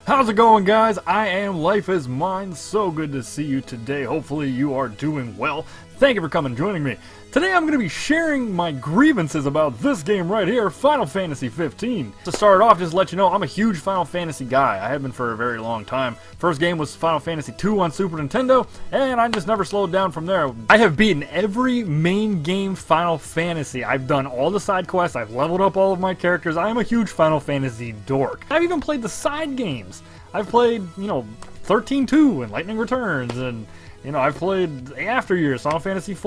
How's it going, guys? I am Life is Mine. So good to see you today. Hopefully you are doing well. Thank you for coming and joining me. Today I'm going to be sharing my grievances about this game right here, Final Fantasy 15. To start off, just to let you know, I'm a huge Final Fantasy guy. I have been for a very long time. First game was Final Fantasy 2 on Super Nintendo, and I just never slowed down from there. I have beaten every main game Final Fantasy. I've done all the side quests, I've leveled up all of my characters. I am a huge Final Fantasy dork. I've even played the side games. I've played, 13-2 and Lightning Returns, and I've played After Years, Final Fantasy IV.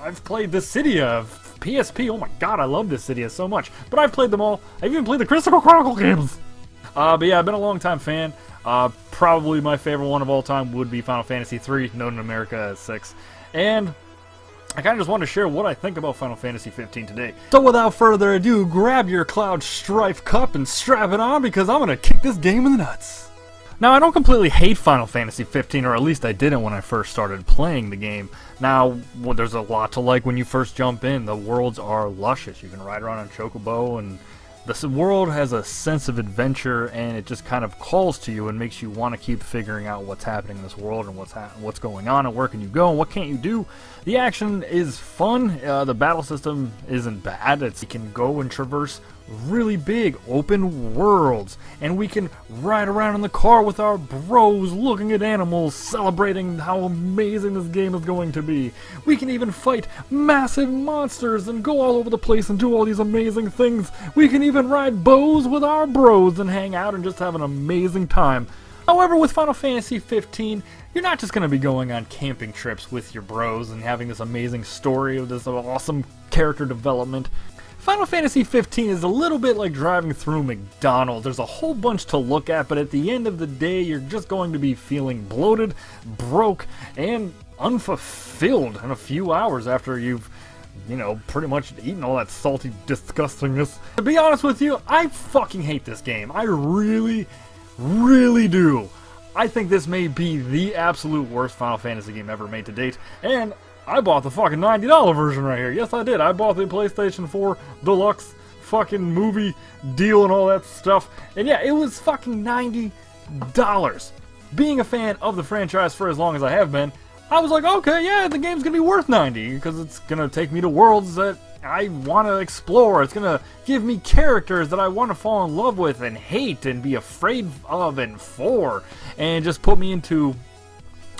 I've played Dissidia, PSP. Oh my god, I love Dissidia so much. But I've played them all. I've even played the Crystal Chronicle games. But yeah, I've been a long time fan. Probably my favorite one of all time would be Final Fantasy III, known in America as 6. And I kind of just wanted to share what I think about Final Fantasy 15 today. So without further ado, grab your Cloud Strife cup and strap it on because I'm going to kick this game in the nuts. Now, I don't completely hate Final Fantasy 15, or at least I didn't when I first started playing the game. Now, there's a lot to like when you first jump in. The worlds are luscious. You can ride around on Chocobo, and this world has a sense of adventure, and it just kind of calls to you and makes you want to keep figuring out what's happening in this world and what's going on and where can you go and what can't you do. The action is fun. The battle system isn't bad. You can go and traverse really big open worlds, and we can ride around in the car with our bros looking at animals, celebrating how amazing this game is going to be. We can even fight massive monsters and go all over the place and do all these amazing things. We can even ride bows with our bros and hang out and just have an amazing time. However, with Final Fantasy 15, you're not just going to be going on camping trips with your bros and having this amazing story of this awesome character development. Final Fantasy 15 is a little bit like driving through McDonald's. There's a whole bunch to look at, but at the end of the day, you're just going to be feeling bloated, broke, and unfulfilled in a few hours after you've, pretty much eaten all that salty disgustingness. To be honest with you, I fucking hate this game. I really, really do. I think this may be the absolute worst Final Fantasy game ever made to date, and I bought the fucking $90 version right here. Yes, I did. I bought the PlayStation 4 Deluxe fucking movie deal and all that stuff. And yeah, it was fucking $90. Being a fan of the franchise for as long as I have been, I was like, okay, yeah, the game's gonna be worth $90 because it's gonna take me to worlds that I want to explore. It's gonna give me characters that I want to fall in love with and hate and be afraid of and for, and just put me into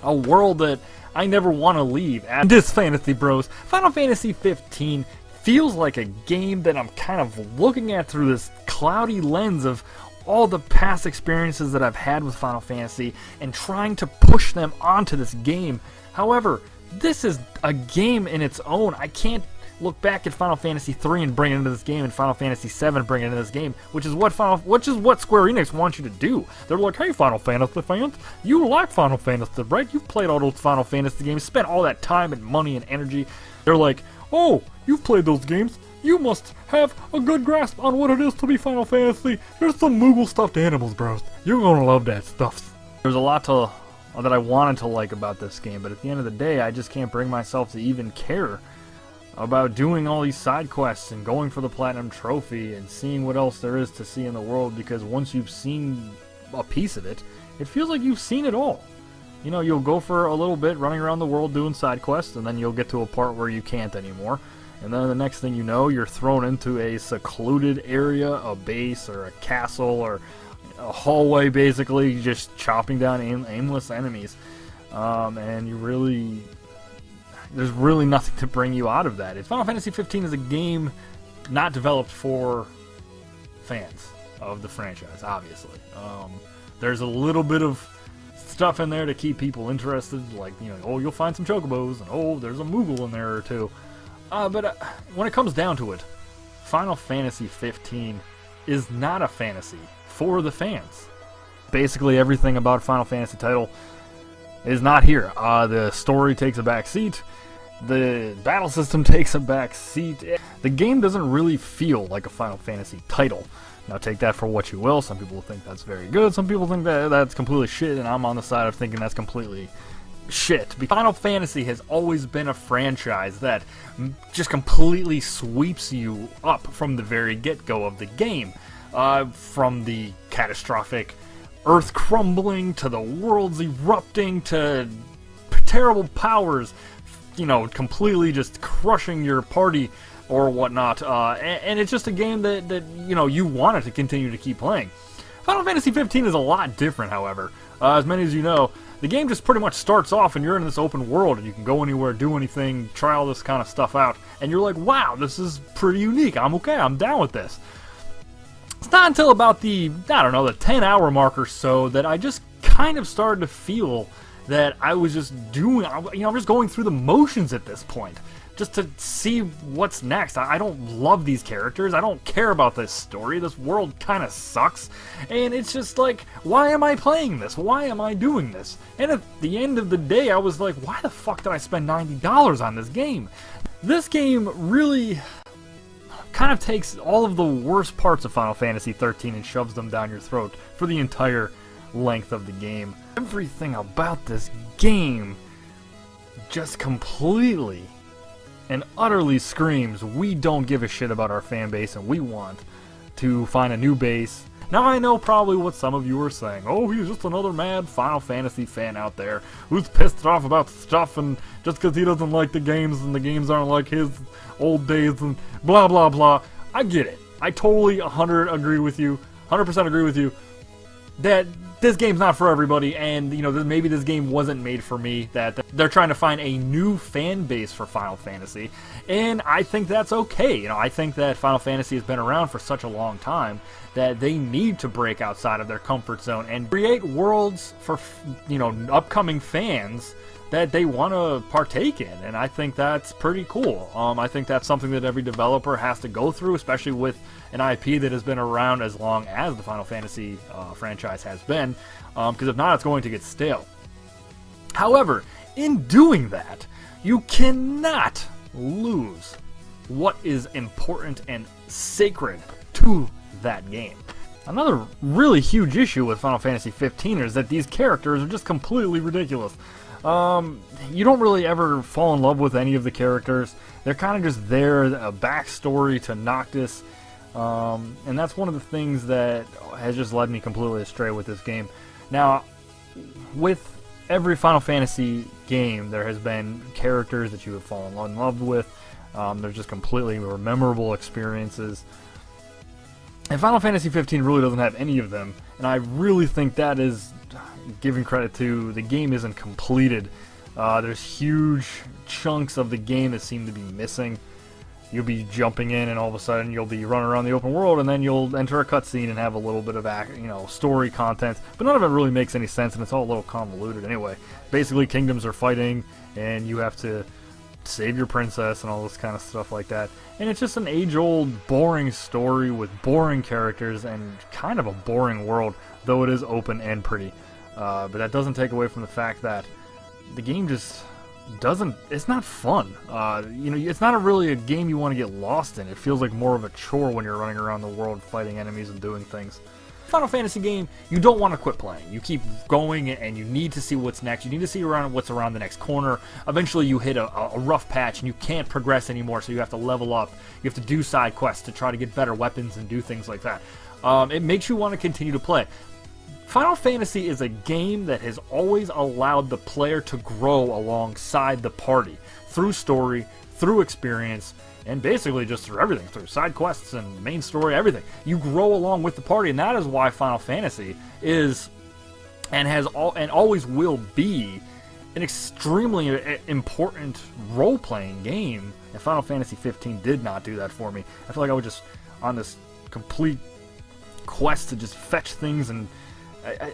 a world that I never want to leave. And this fantasy, bros, Final Fantasy 15 feels like a game that I'm kind of looking at through this cloudy lens of all the past experiences that I've had with Final Fantasy and trying to push them onto this game. However, this is a game in its own. I can't look back at Final Fantasy 3 and bring it into this game, and Final Fantasy 7 and bring it into this game, which is what Square Enix wants you to do. They're like, hey, Final Fantasy fans, you like Final Fantasy, right? You've played all those Final Fantasy games, spent all that time and money and energy. They're like, oh, you've played those games. You must have a good grasp on what it is to be Final Fantasy. There's some Moogle stuffed animals, bros. You're gonna love that stuff. There's a lot that I wanted to like about this game, but at the end of the day, I just can't bring myself to even care about doing all these side quests and going for the Platinum Trophy and seeing what else there is to see in the world, because once you've seen a piece of it, it feels like you've seen it all. You'll go for a little bit running around the world doing side quests, and then you'll get to a part where you can't anymore. And then the next thing you know, you're thrown into a secluded area, a base or a castle or a hallway, basically just chopping down aimless enemies. And there's really nothing to bring you out of that. Final Fantasy 15 is a game not developed for fans of the franchise, obviously. There's a little bit of stuff in there to keep people interested, like, oh, you'll find some chocobos, and oh, there's a Moogle in there or two. But when it comes down to it, Final Fantasy 15 is not a fantasy for the fans. Basically, everything about Final Fantasy title is not here. The story takes a back seat. The battle system takes a back seat. The game doesn't really feel like a Final Fantasy title. Now take that for what you will. Some people think that's very good. Some people think that that's completely shit, and I'm on the side of thinking that's completely shit. Final Fantasy has always been a franchise that just completely sweeps you up from the very get-go of the game. From the catastrophic Earth crumbling, to the worlds erupting, to terrible powers, you know, completely just crushing your party or whatnot. And it's just a game that you know, you wanted to continue to keep playing. Final Fantasy 15 is a lot different, however. As many as you know, the game just pretty much starts off and you're in this open world and you can go anywhere, do anything, try all this kind of stuff out, and you're like, wow, this is pretty unique. I'm okay, I'm down with this. It's not until about the, I don't know, the 10-hour mark or so that I just kind of started to feel that I was just doing, you know, I'm just going through the motions at this point, just to see what's next. I don't love these characters. I don't care about this story. This world kind of sucks. And it's just like, why am I playing this? Why am I doing this? And at the end of the day, I was like, why the fuck did I spend $90 on this game? This game really kind of takes all of the worst parts of Final Fantasy 13 and shoves them down your throat for the entire length of the game. Everything about this game just completely and utterly screams, we don't give a shit about our fan base and we want to find a new base. Now I know probably what some of you are saying, oh, he's just another mad Final Fantasy fan out there who's pissed off about stuff and just because he doesn't like the games and the games aren't like his old days and blah blah blah. I get it. I totally 100% agree with you that this game's not for everybody, and you know, maybe this game wasn't made for me, that they're trying to find a new fan base for Final Fantasy, and I think that's okay. You know, I think that Final Fantasy has been around for such a long time that they need to break outside of their comfort zone and create worlds for, you know, upcoming fans that they want to partake in, and I think that's pretty cool. I think that's something that every developer has to go through, especially with an IP that has been around as long as the Final Fantasy franchise has been, because if not, it's going to get stale. However, in doing that, you cannot lose what is important and sacred to that game. Another really huge issue with Final Fantasy 15 is that these characters are just completely ridiculous. You don't really ever fall in love with any of the characters. They're kind of just there, a backstory to Noctis, and that's one of the things that has just led me completely astray with this game. Now, with every Final Fantasy game, there has been characters that you have fallen in love with. They're just completely memorable experiences. And Final Fantasy 15 really doesn't have any of them, and I really think that is giving credit to the game isn't completed. There's huge chunks of the game that seem to be missing. You'll be jumping in and all of a sudden you'll be running around the open world and then you'll enter a cutscene and have a little bit of, you know, story content, but none of it really makes any sense and it's all a little convoluted anyway. Basically, kingdoms are fighting and you have to save your princess and all this kind of stuff like that. And it's just an age-old, boring story with boring characters and kind of a boring world, though it is open and pretty. But that doesn't take away from the fact that the game just doesn't, it's not fun. You know, it's not really a game you want to get lost in. It feels like more of a chore when you're running around the world fighting enemies and doing things. Final Fantasy game, you don't want to quit playing. You keep going and you need to see what's next. You need to see what's around the next corner. Eventually you hit a rough patch and you can't progress anymore, so you have to level up. You have to do side quests to try to get better weapons and do things like that. It makes you want to continue to play. Final Fantasy is a game that has always allowed the player to grow alongside the party through story, through experience, and basically just through everything, through side quests and main story, everything. You grow along with the party, and that is why Final Fantasy is and always will be an extremely important role-playing game. And Final Fantasy 15 did not do that for me. I feel like I was just on this complete quest to just fetch things, and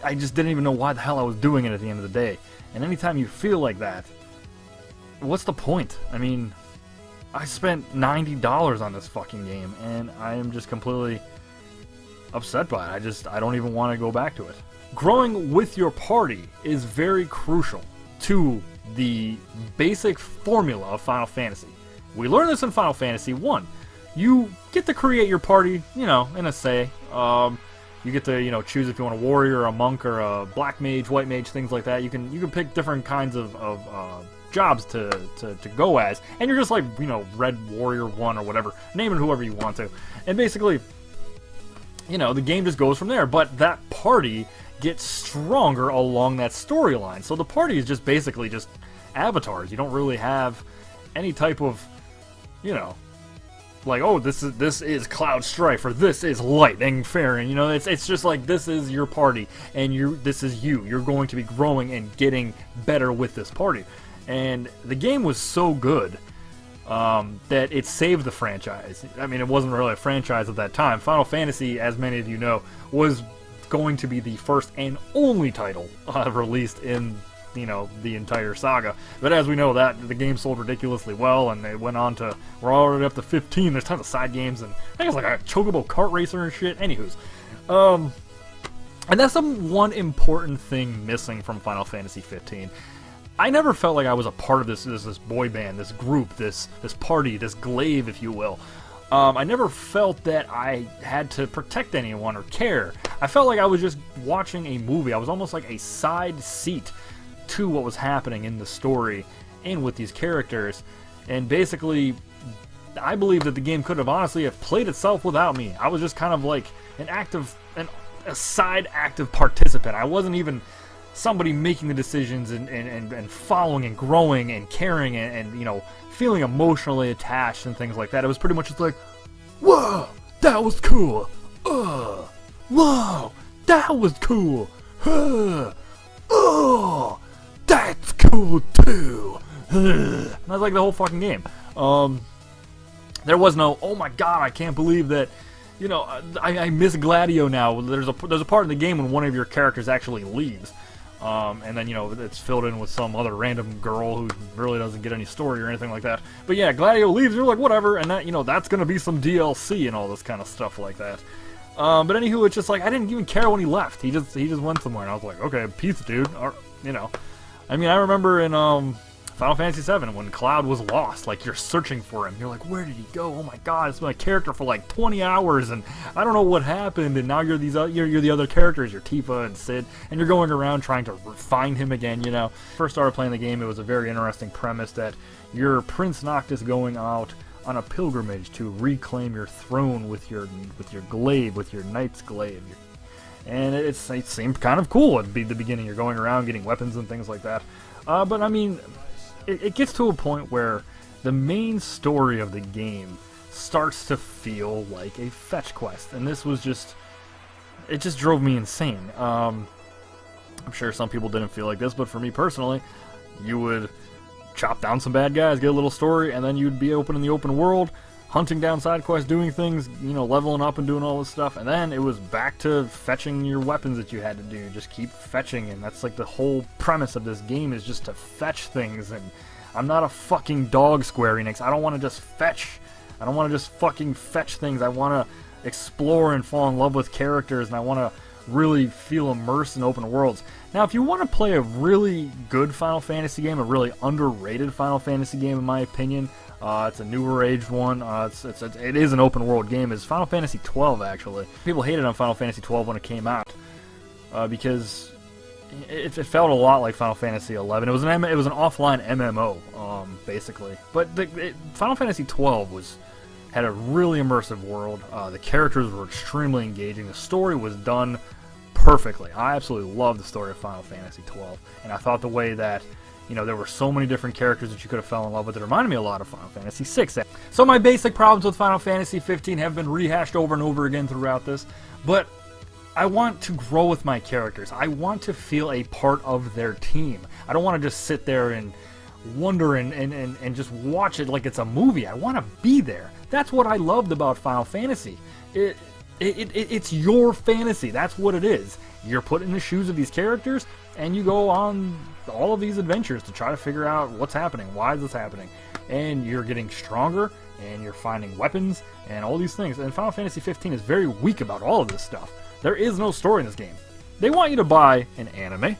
I just didn't even know why the hell I was doing it at the end of the day. And anytime you feel like that, what's the point? I mean, I spent $90 on this fucking game, and I am just completely upset by it. I don't even want to go back to it. Growing with your party is very crucial to the basic formula of Final Fantasy. We learned this in Final Fantasy 1. You get to create your party, you know, in a say. You get to, you know, choose if you want a warrior, a monk, or a black mage, white mage, things like that. You can pick different kinds of jobs to go as, and you're just like, you know, Red Warrior 1 or whatever. Name it whoever you want to. And basically, you know, the game just goes from there. But that party get stronger along that storyline. So the party is just basically just avatars. You don't really have any type of, you know, like, oh, this is Cloud Strife, or this is Lightning Farron. You know, it's just like, this is your party, and this is you. You're going to be growing and getting better with this party. And the game was so good that it saved the franchise. I mean, it wasn't really a franchise at that time. Final Fantasy, as many of you know, was going to be the first and only title released in, you know, the entire saga. But as we know, that the game sold ridiculously well, and they went on to, we're already up to 15. There's tons of side games, and I think it's like a Chocobo kart racer and shit. Anywho's, and that's the one important thing missing from Final Fantasy 15. I never felt like I was a part of this boy band, this group, this party, this glaive, if you will. I never felt that I had to protect anyone or care. I felt like I was just watching a movie. I was almost like a side seat to what was happening in the story and with these characters. And basically, I believe that the game could have honestly have played itself without me. I was just kind of like a side active participant. I wasn't even somebody making the decisions and following and growing and caring and you know, feeling emotionally attached and things like that. It was pretty much just like, whoa, that was cool. Whoa, that was cool. Oh, that's cool too. And that's like the whole fucking game. There was no, oh my god, I can't believe that, you know, I miss Gladio now. There's a part in the game when one of your characters actually leaves. And then, you know, it's filled in with some other random girl who really doesn't get any story or anything like that. But yeah, Gladio leaves, you're like, whatever, and that, you know, that's gonna be some DLC and all this kind of stuff like that. But anywho, it's just like, I didn't even care when he left. He just went somewhere, and I was like, okay, peace, dude. Or, you know, I mean, I remember in Final Fantasy VII when Cloud was lost, like, you're searching for him. You're like, where did he go? Oh my god, it's been a character for like 20 hours, and I don't know what happened. And now you're you're the other characters. You're Tifa and Cid, and you're going around trying to find him again. You know, first started playing the game, it was a very interesting premise that you're Prince Noctis going out on a pilgrimage to reclaim your throne with your glaive, with your knight's glaive. And it seemed kind of cool at the beginning. You're going around getting weapons and things like that. But I mean, it gets to a point where the main story of the game starts to feel like a fetch quest, and this was just, it just drove me insane. I'm sure some people didn't feel like this, but for me personally, you would chop down some bad guys, get a little story, and then you'd be open in the open world, hunting down side quests, doing things, you know, leveling up and doing all this stuff, and then it was back to fetching your weapons that you had to do. Just keep fetching, and that's like the whole premise of this game, is just to fetch things. And I'm not a fucking dog, Square Enix. I don't want to just fetch. I don't want to just fucking fetch things. I want to explore and fall in love with characters, and I want to really feel immersed in open worlds. Now, if you want to play a really good Final Fantasy game, a really underrated Final Fantasy game in my opinion, it's a newer aged one, it is an open world game, is Final Fantasy 12 actually. People hated on Final Fantasy 12 when it came out, because it felt a lot like Final Fantasy 11. It was an offline MMO, basically. But Final Fantasy 12 had a really immersive world. The characters were extremely engaging. The story was done perfectly. I absolutely love the story of Final Fantasy 12, and I thought the way that, you know, there were so many different characters that you could have fell in love with. It reminded me a lot of Final Fantasy 6. So my basic problems with Final Fantasy 15 have been rehashed over and over again throughout this, but I want to grow with my characters. I want to feel a part of their team. I don't want to just sit there and wonder and just watch it like it's a movie. I want to be there. That's what I loved about Final Fantasy. It's your fantasy. That's what it is. You're put in the shoes of these characters, and you go on all of these adventures to try to figure out what's happening, why is this happening, and you're getting stronger, and you're finding weapons, and all these things. And Final Fantasy 15 is very weak about all of this stuff. There is no story in this game. They want you to buy an anime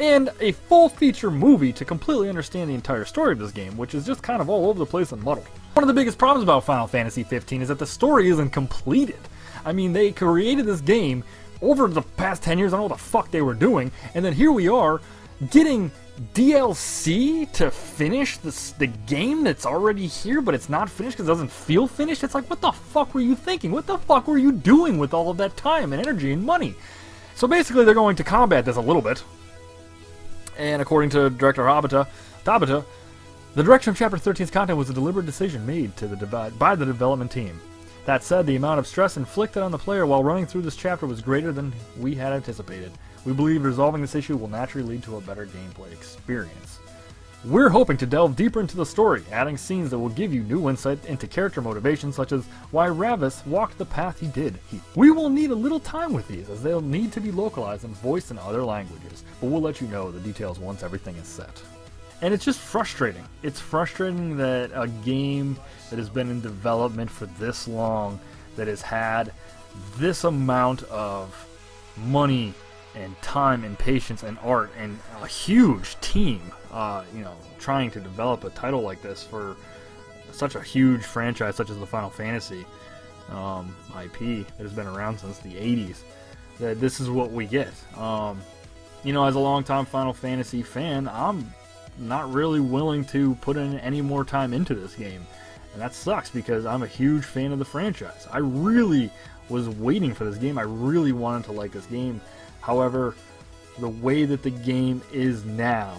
and a full-feature movie to completely understand the entire story of this game, which is just kind of all over the place and muddled. One of the biggest problems about Final Fantasy 15 is that the story isn't completed. I mean, they created this game over the past 10 years, I don't know what the fuck they were doing, and then here we are, getting DLC to finish the game that's already here, but it's not finished because it doesn't feel finished. It's like, what the fuck were you thinking? What the fuck were you doing with all of that time and energy and money? So basically, they're going to combat this a little bit. And according to director Tabata, the direction of Chapter 13's content was a deliberate decision made by the development team. That said, the amount of stress inflicted on the player while running through this chapter was greater than we had anticipated. We believe resolving this issue will naturally lead to a better gameplay experience. We're hoping to delve deeper into the story, adding scenes that will give you new insight into character motivations, such as why Ravis walked the path he did. We will need a little time with these, as they'll need to be localized and voiced in other languages, but we'll let you know the details once everything is set. And it's just frustrating. It's frustrating that a game that has been in development for this long, that has had this amount of money and time and patience and art and a huge team, trying to develop a title like this for such a huge franchise such as the Final Fantasy IP that has been around since the 80s, that this is what we get. As a longtime Final Fantasy fan, I'm not really willing to put in any more time into this game, and that sucks because I'm a huge fan of the franchise. I really was waiting for this game. I really wanted to like this game. However, the way that the game is now,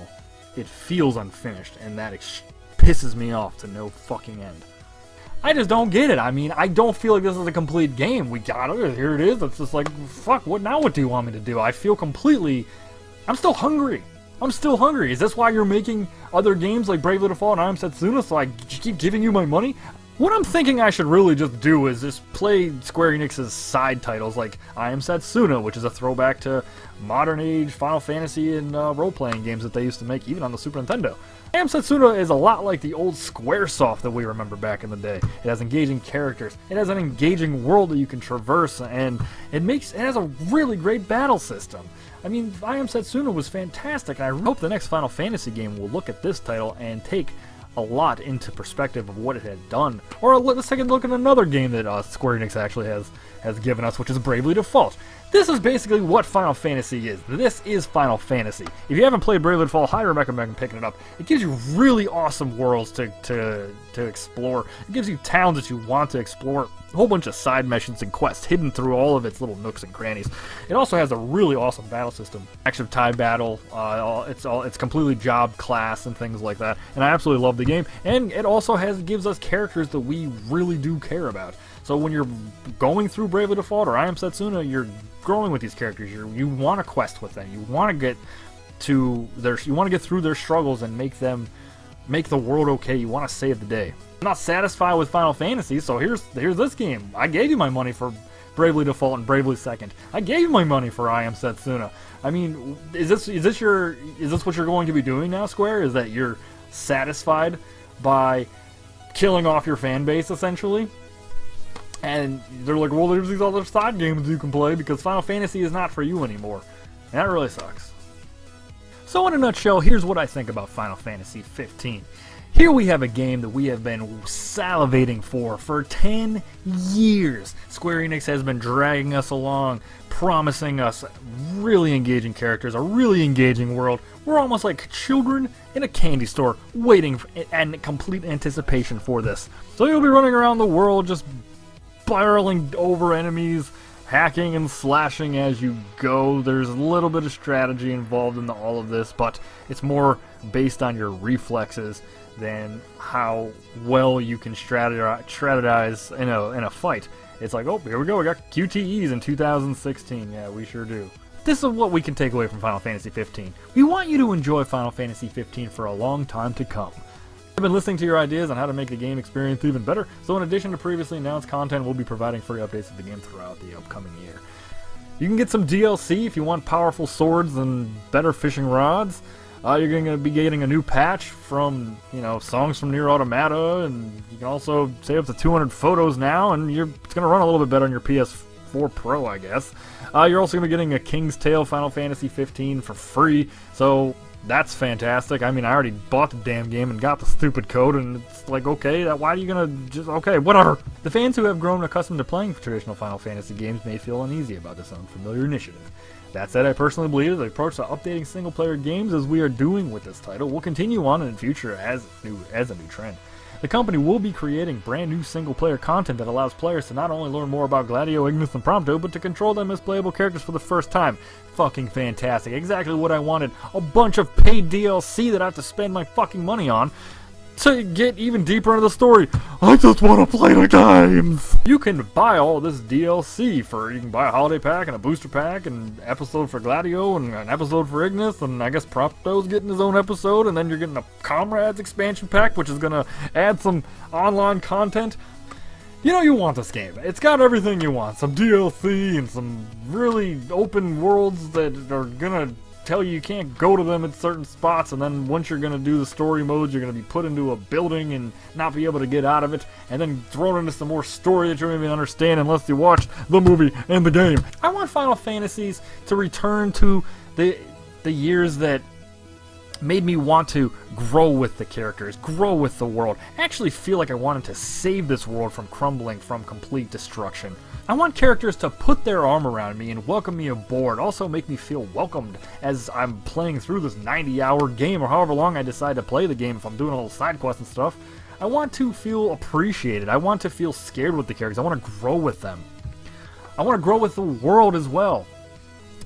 it feels unfinished, and that pisses me off to no fucking end. I just don't get it. I mean, I don't feel like this is a complete game. We got it. Here it is. It's just like, fuck, what now? What do you want me to do? I feel I'm still hungry. I'm still hungry. Is this why you're making other games like Bravely Default and I Am Setsuna, so I keep giving you my money? What I'm thinking I should really just do is just play Square Enix's side titles like I Am Setsuna, which is a throwback to modern age Final Fantasy and role-playing games that they used to make even on the Super Nintendo. I Am Setsuna is a lot like the old Squaresoft that we remember back in the day. It has engaging characters, it has an engaging world that you can traverse, and it has a really great battle system. I mean, I Am Setsuna was fantastic, and I hope the next Final Fantasy game will look at this title and take a lot into perspective of what it had done. Or let's take a look at another game that Square Enix actually has given us, which is Bravely Default. This is basically what Final Fantasy is. This is Final Fantasy. If you haven't played Bravely Default, highly recommend picking it up. It gives you really awesome worlds to explore. It gives you towns that you want to explore. A whole bunch of side missions and quests hidden through all of its little nooks and crannies. It also has a really awesome battle system. Active time battle. It's completely job class and things like that. And I absolutely love the game. And it also gives us characters that we really do care about. So when you're going through Bravely Default or I Am Setsuna, you're growing with these characters. You want to quest with them. You want to get through their struggles and make the world okay. You want to save the day. I'm not satisfied with Final Fantasy, so here's this game. I gave you my money for Bravely Default and Bravely Second. I gave you my money for I Am Setsuna. I mean, is this what you're going to be doing now, Square? Is that you're satisfied by killing off your fan base essentially? And they're like, well, there's these other side games you can play because Final Fantasy is not for you anymore. And that really sucks. So in a nutshell, here's what I think about Final Fantasy 15. Here we have a game that we have been salivating for 10 years. Square Enix has been dragging us along, promising us really engaging characters, a really engaging world. We're almost like children in a candy store waiting and complete anticipation for this. So you'll be running around the world just barreling over enemies, hacking and slashing as you go. There's a little bit of strategy involved in all of this, but it's more based on your reflexes than how well you can strategize in a fight. It's like, oh, here we go, we got QTEs in 2016. Yeah, we sure do. This is what we can take away from Final Fantasy 15. We want you to enjoy Final Fantasy 15 for a long time to come. I've been listening to your ideas on how to make the game experience even better, so in addition to previously announced content, we'll be providing free updates of the game throughout the upcoming year. You can get some DLC if you want powerful swords and better fishing rods. You're going to be getting a new patch from, songs from Nier Automata, and you can also save up to 200 photos now, and it's going to run a little bit better on your PS4 Pro, I guess. You're also going to be getting a King's Tale Final Fantasy 15 for free, so that's fantastic. I mean, I already bought the damn game and got the stupid code, and it's like, okay, why are you gonna okay, whatever. The fans who have grown accustomed to playing traditional Final Fantasy games may feel uneasy about this unfamiliar initiative. That said, I personally believe the approach to updating single-player games as we are doing with this title will continue on in the future as a new trend. The company will be creating brand new single-player content that allows players to not only learn more about Gladio, Ignis, and Prompto, but to control them as playable characters for the first time. Fucking fantastic. Exactly what I wanted. A bunch of paid DLC that I have to spend my fucking money on to get even deeper into the story. I just want to play the games! You can buy all this DLC you can buy a holiday pack and a booster pack and an episode for Gladio and an episode for Ignis, and I guess Prompto's getting his own episode, and then you're getting a Comrades expansion pack, which is gonna add some online content. You know you want this game. It's got everything you want. Some DLC and some really open worlds that are gonna tell you can't go to them at certain spots, and then once you're gonna do the story modes, you're gonna be put into a building and not be able to get out of it, and then thrown into some more story that you don't even understand unless you watch the movie and the game. I want Final Fantasies to return to the years that made me want to grow with the characters, grow with the world, actually feel like I wanted to save this world from crumbling, from complete destruction. I want characters to put their arm around me and welcome me aboard, also make me feel welcomed as I'm playing through this 90-hour game, or however long I decide to play the game if I'm doing a little side quests and stuff. I want to feel appreciated. I want to feel scared with the characters. I want to grow with them. I want to grow with the world as well.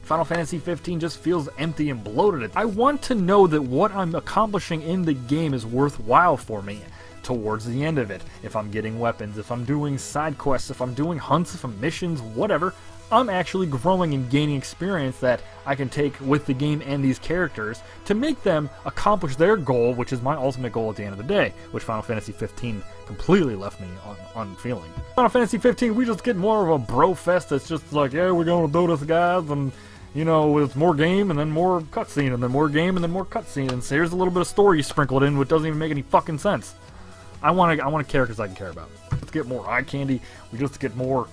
Final Fantasy 15 just feels empty and bloated. I want to know that what I'm accomplishing in the game is worthwhile for me towards the end of it. If I'm getting weapons, if I'm doing side quests, if I'm doing hunts, if I'm missions, whatever, I'm actually growing and gaining experience that I can take with the game and these characters to make them accomplish their goal, which is my ultimate goal at the end of the day, which Final Fantasy 15 completely left me unfeeling. Final Fantasy 15, we just get more of a bro fest that's just like, yeah, we're going to do this, guys, and you know, it's more game and then more cutscene and then more game and then more cutscene, and so here's a little bit of story sprinkled in, which doesn't even make any fucking sense. I want characters I can care about. Let's get more eye candy. We just get more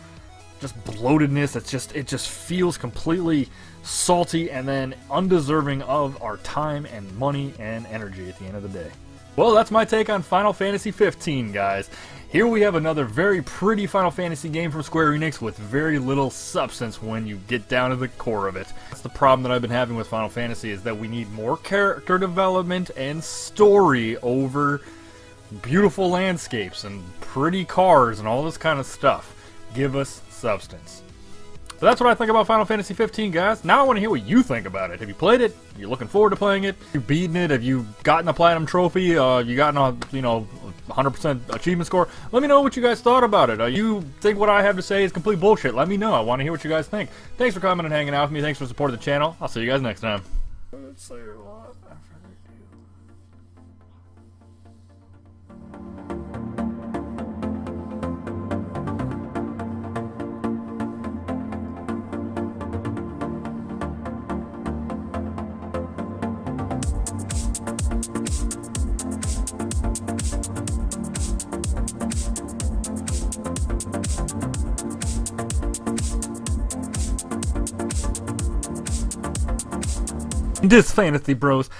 just bloatedness. It just feels completely salty and then undeserving of our time and money and energy at the end of the day. Well, that's my take on Final Fantasy 15, guys. Here we have another very pretty Final Fantasy game from Square Enix with very little substance when you get down to the core of it. That's the problem that I've been having with Final Fantasy, is that we need more character development and story over beautiful landscapes and pretty cars and all this kind of stuff. Give us substance. So that's what I think about Final Fantasy 15, guys. Now I want to hear what you think about it. Have you played it? Are you looking forward to playing it? Have you beaten it? Have you gotten a platinum trophy? You gotten a 100% achievement score? Let me know what you guys thought about it. You think what I have to say is complete bullshit? Let me know. I want to hear what you guys think. Thanks for coming and hanging out with me. Thanks for supporting the channel. I'll see you guys next time. This Fantasy Bros